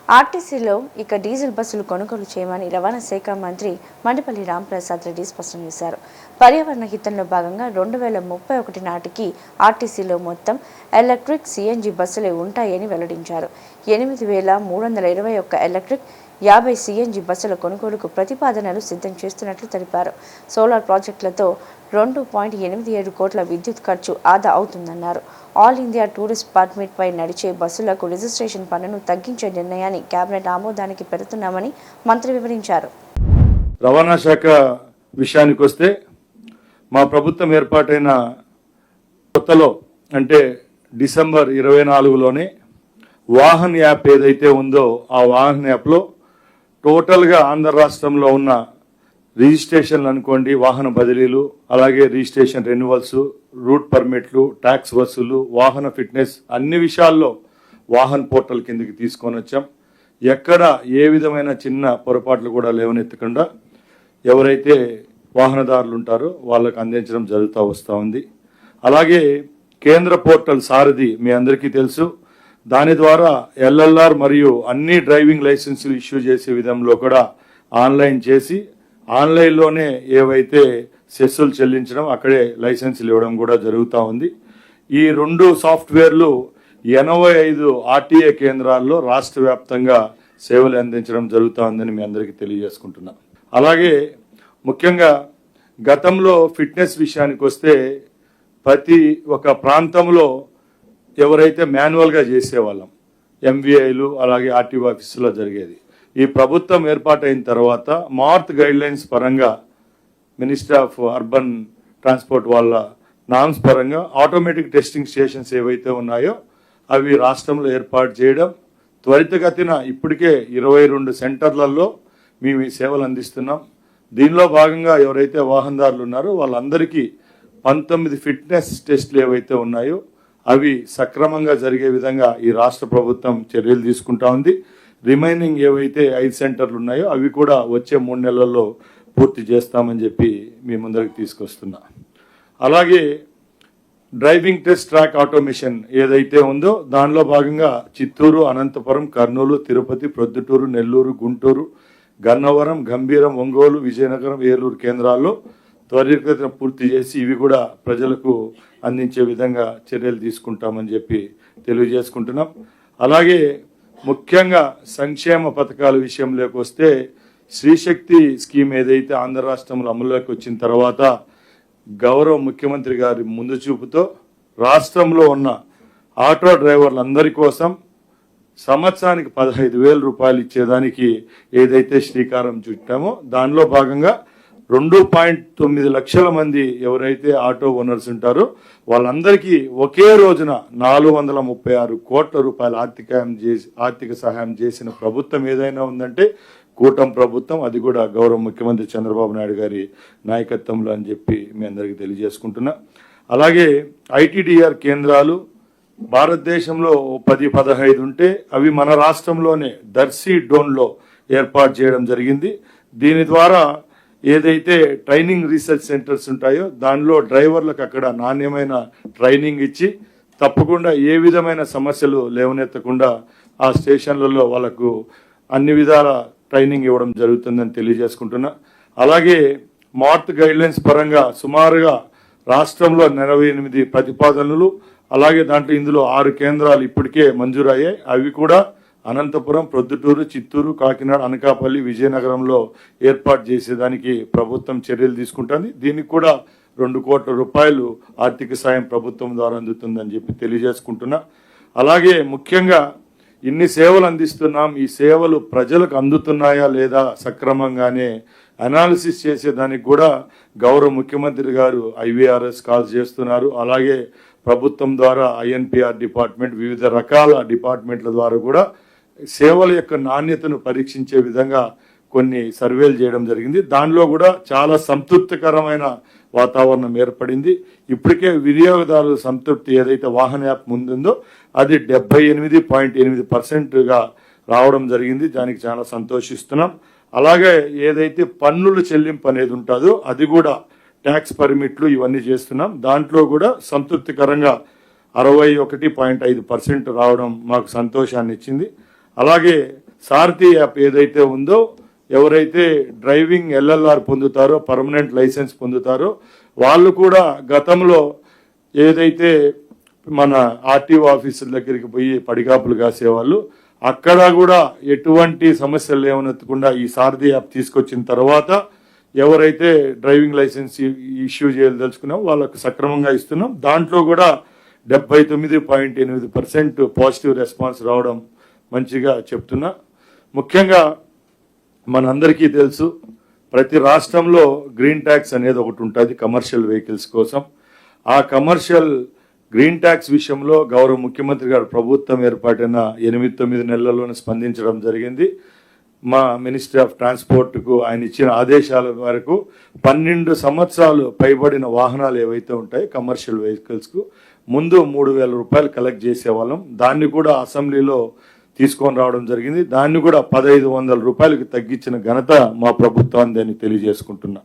ఆర్టీసీలో ఇక డీజిల్ బస్సులు కొనుగోలు చేయమని రవాణా శాఖ మంత్రి మండిపల్లి రాంప్రసాద్ రెడ్డి స్పష్టం చేశారు. పర్యావరణ హితంలో భాగంగా 2031 నాటికి ఆర్టీసీలో మొత్తం ఎలక్ట్రిక్ సిఎన్జి బస్సులే ఉంటాయని వెల్లడించారు. 8,321 ఎలక్ట్రిక్ 50 సిఎన్జి బస్సుల కొనుగోలుకు ప్రతిపాదనలు సిద్ధం చేస్తున్నట్లు తెలిపారు. సోలార్ ప్రాజెక్టులతో 2.87 కోట్ల విద్యుత్ ఖర్చు ఆదా అవుతుందన్నారు. ఆల్ ఇండియా టూరిస్ట్ పర్మిట్ పై నడిచే బస్సులకు రిజిస్ట్రేషన్ పన్నును తగ్గించే నిర్ణయాన్ని కేబినెట్ ఆమోదానికి పెడుతున్నామని మంత్రి వివరించారు. రవాణా శాఖ విషయానికి వస్తే మా ప్రభుత్వం ఏర్పాటైన కొత్తలో అంటే డిసెంబర్ 24లోనే వాహన్ యాప్ ఏదైతే ఉందో ఆ వాహన్ యాప్లో టోటల్గా ఆంధ్ర రాష్ట్రంలో ఉన్న రిజిస్ట్రేషన్లు అనుకోండి, వాహన బదిలీలు, అలాగే రిజిస్ట్రేషన్ రెన్యువల్స్, రూట్ పర్మిట్లు, ట్యాక్స్ వసూలు, వాహన ఫిట్నెస్ అన్ని విషయాల్లో వాహన్ పోర్టల్ కిందకి తీసుకొని వచ్చాం. ఎక్కడ ఏ విధమైన చిన్న పొరపాట్లు కూడా లేవనెత్తకుండా ఎవరైతే వాహనదారులు ఉంటారో వాళ్ళకు అందించడం జరుగుతూ వస్తూ ఉంది. అలాగే కేంద్ర పోర్టల్ సారథి మీ అందరికీ తెలుసు. దాని ద్వారా ఎల్ఎల్ఆర్ మరియు అన్ని డ్రైవింగ్ లైసెన్సులు ఇష్యూ చేసే విధంలో కూడా ఆన్లైన్ చేసి ఆన్లైన్లోనే ఏవైతే సెస్సులు చెల్లించడం అక్కడే లైసెన్సులు ఇవ్వడం కూడా జరుగుతూ ఉంది. ఈ 2 సాఫ్ట్వేర్లు 85 ఆర్టీఏ కేంద్రాల్లో రాష్ట్ర వ్యాప్తంగా సేవలు అందించడం జరుగుతూ ఉందని మీ అందరికీ తెలియజేసుకుంటున్నా. అలాగే ముఖ్యంగా గతంలో ఫిట్నెస్ విషయానికి వస్తే ప్రతి ఒక ప్రాంతంలో ఎవరైతే మాన్యువల్గా చేసేవాళ్ళం ఎంవీఐలు అలాగే ఆర్టీఓ ఆఫీసులో జరిగేది. ఈ ప్రభుత్వం ఏర్పాటైన తర్వాత మార్త్ గైడ్ లైన్స్ పరంగా మినిస్టర్ ఆఫ్ అర్బన్ ట్రాన్స్పోర్ట్ వాళ్ళ నామ్స్ పరంగా ఆటోమేటిక్ టెస్టింగ్ స్టేషన్స్ ఏవైతే ఉన్నాయో అవి రాష్ట్రంలో ఏర్పాటు చేయడం, త్వరితగతిన ఇప్పటికే 22 సెంటర్లలో మేము ఈ సేవలు అందిస్తున్నాం. దీనిలో భాగంగా ఎవరైతే వాహనదారులు ఉన్నారో వాళ్ళందరికీ 19 ఫిట్నెస్ టెస్టులు ఏవైతే ఉన్నాయో అవి సక్రమంగా జరిగే విధంగా ఈ రాష్ట్ర ప్రభుత్వం చర్యలు తీసుకుంటా ఉంది. రిమైనింగ్ ఏవైతే 5 సెంటర్లు ఉన్నాయో అవి కూడా వచ్చే 3 నెలల్లో పూర్తి చేస్తామని చెప్పి మీ ముందరికి తీసుకొస్తున్నా. అలాగే డ్రైవింగ్ టెస్ట్ ట్రాక్ ఆటోమేషన్ ఏదైతే ఉందో దానిలో భాగంగా చిత్తూరు, అనంతపురం, కర్నూలు, తిరుపతి, ప్రొద్దుటూరు, నెల్లూరు, గుంటూరు, గన్నవరం, గంభీరం, ఒంగోలు, విజయనగరం, ఏలూరు కేంద్రాల్లో త్వరితగతిన పూర్తి చేసి ఇవి కూడా ప్రజలకు అందించే విధంగా చర్యలు తీసుకుంటామని చెప్పి తెలియజేసుకుంటున్నాం. అలాగే ముఖ్యంగా సంక్షేమ పథకాల విషయంలోకి వస్తే శ్రీశక్తి స్కీమ్ ఏదైతే ఆంధ్ర రాష్ట్రంలో అమలులోకి వచ్చిన తర్వాత గౌరవ ముఖ్యమంత్రి గారి ముందు చూపుతో రాష్ట్రంలో ఉన్న ఆటో డ్రైవర్లందరి కోసం సంవత్సరానికి 15,000 రూపాయలు ఇచ్చేదానికి ఏదైతే శ్రీకారం చుట్టామో దానిలో భాగంగా 2.9 లక్షల మంది ఎవరైతే ఆటో ఓనర్స్ ఉంటారో వాళ్ళందరికీ ఒకే రోజున 436 కోట్ల రూపాయల ఆర్థిక సహాయం చేసిన ప్రభుత్వం ఏదైనా ఉందంటే కూటమి ప్రభుత్వం, అది కూడా గౌరవ ముఖ్యమంత్రి చంద్రబాబు నాయుడు గారి నాయకత్వంలో అని చెప్పి మీ అందరికీ తెలియజేసుకుంటున్నా. అలాగే ఐటీడీఆర్ కేంద్రాలు భారతదేశంలో 10-15 ఉంటే అవి మన రాష్ట్రంలోనే దర్శి డోన్లో ఏర్పాటు చేయడం జరిగింది. దీని ద్వారా ఏదైతే ట్రైనింగ్ రీసెర్చ్ సెంటర్స్ ఉంటాయో దానిలో డ్రైవర్లకు అక్కడ నాణ్యమైన ట్రైనింగ్ ఇచ్చి తప్పకుండా ఏ విధమైన సమస్యలు లేవనెత్తకుండా ఆ స్టేషన్లలో వాళ్ళకు అన్ని విధాల ట్రైనింగ్ ఇవ్వడం జరుగుతుందని తెలియజేసుకుంటున్నా. అలాగే మార్త్ గైడ్లైన్స్ పరంగా సుమారుగా రాష్ట్రంలో 48 ప్రతిపాదనలు, అలాగే దాంట్లో ఇందులో 6 కేంద్రాలు ఇప్పటికే మంజూరయ్యాయి. అవి కూడా అనంతపురం, ప్రొద్దుటూరు, చిత్తూరు, కాకినాడ, అనకాపల్లి, విజయనగరంలో ఏర్పాటు చేసేదానికి ప్రభుత్వం చర్యలు తీసుకుంటుంది. దీనికి కూడా 2 కోట్ల రూపాయలు ఆర్థిక సాయం ప్రభుత్వం ద్వారా అందుతుందని చెప్పి తెలియజేసుకుంటున్నా. అలాగే ముఖ్యంగా ఇన్ని సేవలు అందిస్తున్నాం, ఈ సేవలు ప్రజలకు అందుతున్నాయా లేదా సక్రమంగానే అనాలిసిస్ చేసేదానికి కూడా గౌరవ ముఖ్యమంత్రి గారు ఐవీఆర్ఎస్ కాల్ చేస్తున్నారు. అలాగే ప్రభుత్వం ద్వారా ఐఎన్పిఆర్ డిపార్ట్మెంట్, వివిధ రకాల డిపార్ట్మెంట్ల ద్వారా కూడా సేవల యొక్క నాణ్యతను పరీక్షించే విధంగా కొన్ని సర్వేలు చేయడం జరిగింది. దానిలో కూడా చాలా సంతృప్తికరమైన వాతావరణం ఏర్పడింది. ఇప్పటికే వినియోగదారుల సంతృప్తి ఏదైతే వాహన యాప్ ముందుందో అది 78.8%గా రావడం జరిగింది. దానికి చాలా సంతోషిస్తున్నాం. అలాగే ఏదైతే పన్నుల చెల్లింపు అనేది ఉంటుందో అది కూడా ట్యాక్స్ పర్మిట్లు ఇవన్నీ చేస్తున్నాం. దాంట్లో కూడా సంతృప్తికరంగా 61.5% రావడం మాకు సంతోషాన్ని ఇచ్చింది. అలాగే సారథి యాప్ ఏదైతే ఉందో, ఎవరైతే డ్రైవింగ్ ఎల్ఎల్ఆర్ పొందుతారో, పర్మనెంట్ లైసెన్స్ పొందుతారో, వాళ్ళు కూడా గతంలో ఏదైతే మన ఆర్టీఓ ఆఫీసుల దగ్గరికి పోయి పడిగాపులు కాసేవాళ్ళు, అక్కడ కూడా ఎటువంటి సమస్యలు లేవనెత్తకుండా ఈ సారథి యాప్ తీసుకొచ్చిన తర్వాత ఎవరైతే డ్రైవింగ్ లైసెన్స్ ఇష్యూ చేయదలుచుకున్నామో వాళ్ళకు సక్రమంగా ఇస్తున్నాం. దాంట్లో కూడా 79.8% పాజిటివ్ రెస్పాన్స్ రావడం మంచిగా చెప్తున్నా. ముఖ్యంగా మనందరికీ తెలుసు, ప్రతి రాష్ట్రంలో గ్రీన్ ట్యాక్స్ అనేది ఒకటి ఉంటుంది కమర్షియల్ వెహికల్స్ కోసం. ఆ కమర్షియల్ గ్రీన్ ట్యాక్స్ విషయంలో గౌరవ ముఖ్యమంత్రి గారు ప్రభుత్వం ఏర్పాటైన 8-9 నెలల్లోనే స్పందించడం జరిగింది. మా మినిస్ట్రీ ఆఫ్ ట్రాన్స్పోర్ట్కు ఆయన ఇచ్చిన ఆదేశాల వరకు 12 సంవత్సరాలు పైబడిన వాహనాలు ఏవైతే ఉంటాయో కమర్షియల్ వెహికల్స్కు ముందు 3,000 రూపాయలు కలెక్ట్ చేసేవాళ్ళం. దాన్ని కూడా అసెంబ్లీలో తీసుకొని రావడం జరిగింది. దాన్ని కూడా 1,500 రూపాయలకి తగ్గించిన ఘనత మా ప్రభుత్వాన్ని తెలియజేసుకుంటున్నా.